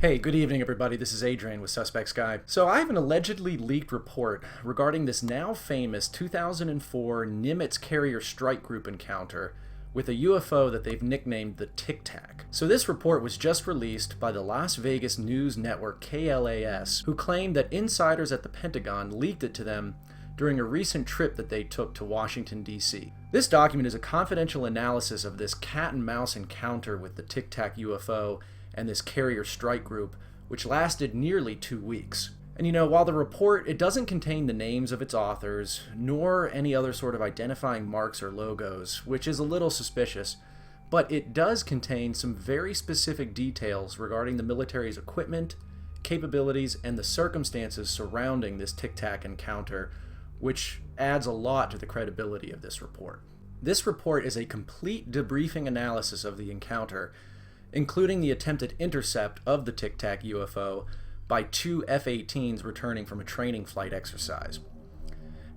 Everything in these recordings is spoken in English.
Hey, good evening, everybody. This is Adrian with SuspectSky. So, I have an allegedly leaked report regarding this now famous 2004 Nimitz Carrier Strike Group encounter with a UFO that they've nicknamed the Tic Tac. So, this report was just released by the Las Vegas news network KLAS, who claimed that insiders at the Pentagon leaked it to them during a recent trip that they took to Washington, D.C. This document is a confidential analysis of this cat and mouse encounter with the Tic Tac UFO and this carrier strike group, which lasted nearly 2 weeks. And while the report, it doesn't contain the names of its authors, nor any other sort of identifying marks or logos, which is a little suspicious, but it does contain some very specific details regarding the military's equipment, capabilities, and the circumstances surrounding this Tic Tac encounter, which adds a lot to the credibility of this report. This report is a complete debriefing analysis of the encounter, including the attempted intercept of the Tic Tac UFO by 2 F-18s returning from a training flight exercise.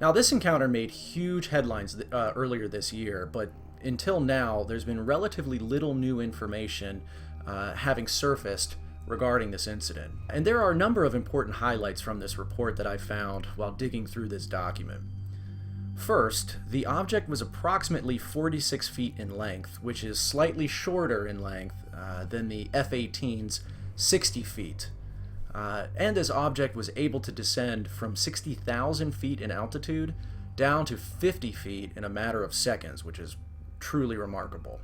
Now, this encounter made huge headlines earlier this year, but until now, there's been relatively little new information having surfaced regarding this incident. And there are a number of important highlights from this report that I found while digging through this document. First, the object was approximately 46 feet in length, which is slightly shorter in length than the F-18's 60 feet. And this object was able to descend from 60,000 feet in altitude down to 50 feet in a matter of seconds, which is truly remarkable.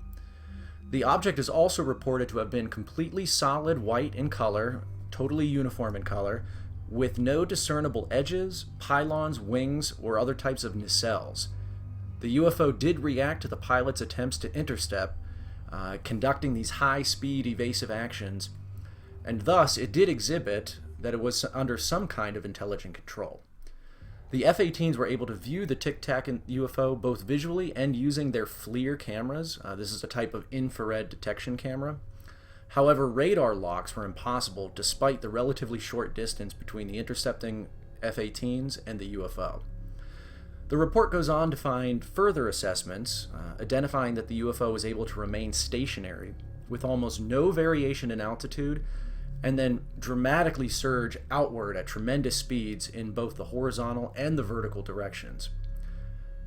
The object is also reported to have been completely solid white in color, totally uniform in color, with no discernible edges, pylons, wings, or other types of nacelles. The UFO did react to the pilot's attempts to intercept, conducting these high-speed evasive actions, and thus it did exhibit that it was under some kind of intelligent control. The F-18s were able to view the Tic Tac UFO both visually and using their FLIR cameras. This is a type of infrared detection camera. However, radar locks were impossible despite the relatively short distance between the intercepting F-18s and the UFO. The report goes on to find further assessments, identifying that the UFO was able to remain stationary with almost no variation in altitude, and then dramatically surge outward at tremendous speeds in both the horizontal and the vertical directions.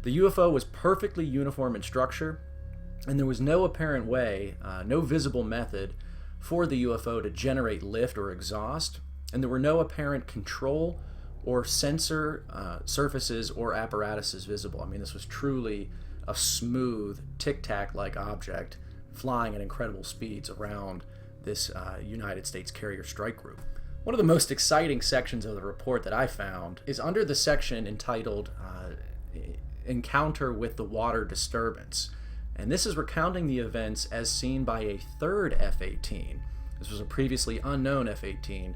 The UFO was perfectly uniform in structure, and there was no apparent way, no visible method for the UFO to generate lift or exhaust, and there were no apparent control or sensor surfaces or apparatuses visible. I mean, this was truly a smooth, tic-tac-like object flying at incredible speeds around this United States Carrier Strike Group. One of the most exciting sections of the report that I found is under the section entitled Encounter with the Water Disturbance. And this is recounting the events as seen by a third F-18. This was a previously unknown F-18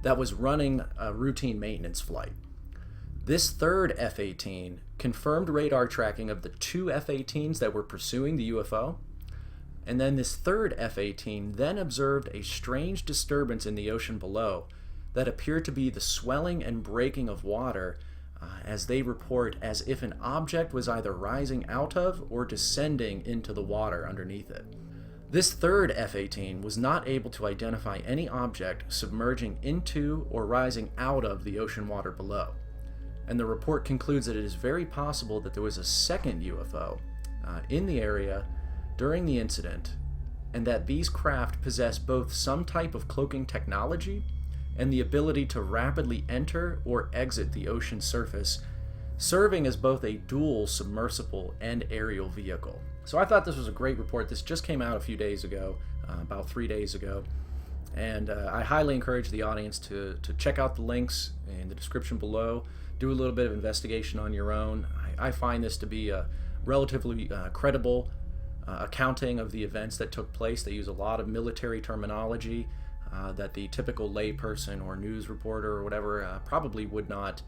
that was running a routine maintenance flight. This third F-18 confirmed radar tracking of the 2 F-18s that were pursuing the UFO, and then this third F-18 then observed a strange disturbance in the ocean below that appeared to be the swelling and breaking of water, as they report, as if an object was either rising out of or descending into the water underneath it. This third F-18 was not able to identify any object submerging into or rising out of the ocean water below. And the report concludes that it is very possible that there was a second UFO in the area during the incident, and that these craft possess both some type of cloaking technology and the ability to rapidly enter or exit the ocean surface, serving as both a dual submersible and aerial vehicle. So I thought this was a great report. This just came out a few days ago, about 3 days ago, and I highly encourage the audience to check out the links in the description below, do a little bit of investigation on your own. I find this to be a relatively credible accounting of the events that took place. They use a lot of military terminology that the typical layperson or news reporter or whatever probably would not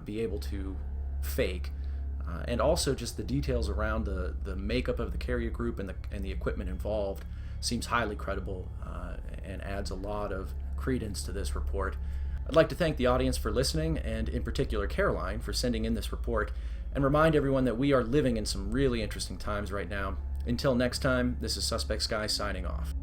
be able to fake. And also just the details around the makeup of the carrier group and the equipment involved seems highly credible and adds a lot of credence to this report. I'd like to thank the audience for listening, and in particular Caroline for sending in this report, and remind everyone that we are living in some really interesting times right now. Until next time, this is SuspectSky signing off.